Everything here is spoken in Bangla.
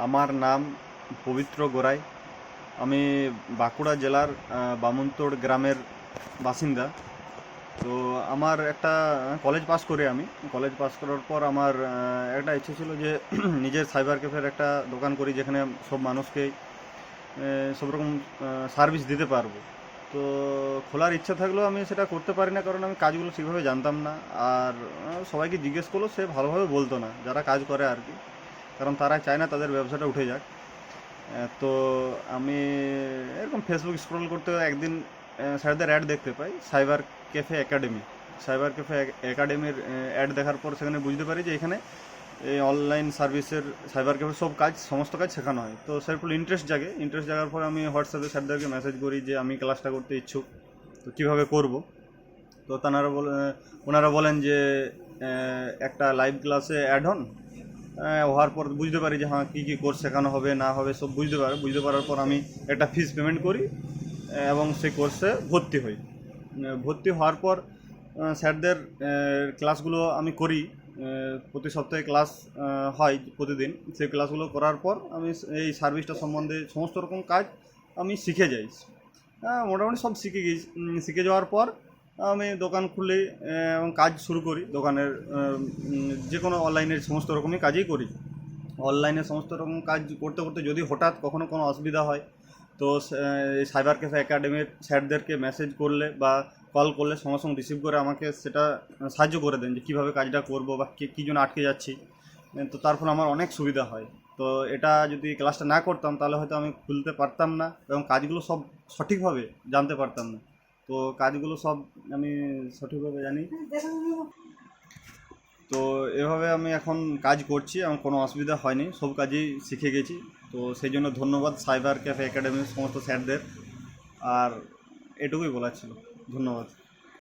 আমার নাম পবিত্র গোড়াই। আমি বাঁকুড়া জেলার বামুনতোড় গ্রামের বাসিন্দা। তো আমার একটা কলেজ পাস করি। আমি কলেজ পাস করার পর আমার একটা ইচ্ছে ছিল যে নিজের সাইবার ক্যাফের একটা দোকান করি, যেখানে সব মানুষকে সব রকম সার্ভিস দিতে পারবো। তো খোলার ইচ্ছা থাকলেও আমি সেটা করতে পারি না, কারণ আমি কাজগুলো ঠিকভাবে জানতাম না। আর সবাইকে জিজ্ঞেস করলেও সে ভালোভাবে বলতো না, যারা কাজ করে আর কি, কারণ তারা চায় না তাদের ব্যবসাটা উঠে যাক। তো আমি এরকম ফেসবুক স্ক্রল করতে একদিন স্যারদের অ্যাড দেখতে পাই, cyber cafe academy. Cyber cafe একাডেমির অ্যাড দেখার পর সেখানে বুঝতে পারি যে এখানে এই অনলাইন সার্ভিসের সাইবার ক্যাফে সব কাজ, সমস্ত কাজ শেখানো হয়। তো স্যার ফুল ইন্টারেস্ট জাগার পর আমি হোয়াটসঅ্যাপে স্যারদেরকে মেসেজ করি যে আমি ক্লাসটা করতে ইচ্ছুক, তো কীভাবে করব। তো ওনারা বলেন যে একটা লাইভ ক্লাসে অ্যাড হন। হওয়ার পর বুঝতে পারি যে হ্যাঁ কী কী কোর্স শেখানো হবে না হবে সব বুঝতে পারার পর আমি একটা ফিস পেমেন্ট করি এবং সেই কোর্সে ভর্তি হই। ভর্তি হওয়ার পর স্যারদের ক্লাসগুলো আমি করি। প্রতি সপ্তাহে ক্লাস হয় প্রতিদিন। সেই ক্লাসগুলো করার পর আমি এই সার্ভিসটা সম্বন্ধে সমস্ত রকম কাজ আমি শিখে যাই। মোটামুটি সব শিখে যাওয়ার পর আমি দোকান খুলে এবং কাজ শুরু করি। দোকানের যে কোনো অনলাইনের সমস্ত রকমই কাজই করি। অনলাইনে সমস্ত রকম কাজ করতে করতে যদি হঠাৎ কখনো কোনো অসুবিধা হয়, তো সাইবার ক্যাফে একাডেমির স্যারদেরকে মেসেজ করলে বা কল করলে সঙ্গে সঙ্গে রিসিভ করে আমাকে সেটা সাহায্য করে দেন যে কীভাবে কাজটা করব বা কী জন্য আটকে যাচ্ছি। তো তার ফলে আমার অনেক সুবিধা হয়। তো এটা যদি ক্লাসটা না করতাম তাহলে হয়তো আমি খুলতে পারতাম না এবং কাজগুলো সব সঠিকভাবে জানতে পারতাম না। তো কাজগুলো সব আমি সঠিকভাবে জানি। তো এভাবে আমি এখন কাজ করছি, আমার কোনো অসুবিধা হয়নি, সব কাজই শিখে গেছি। তো সেই জন্য ধন্যবাদ সাইবার ক্যাফে একাডেমির সমস্ত স্যারদের। আর এটুকুই বলার ছিল। ধন্যবাদ।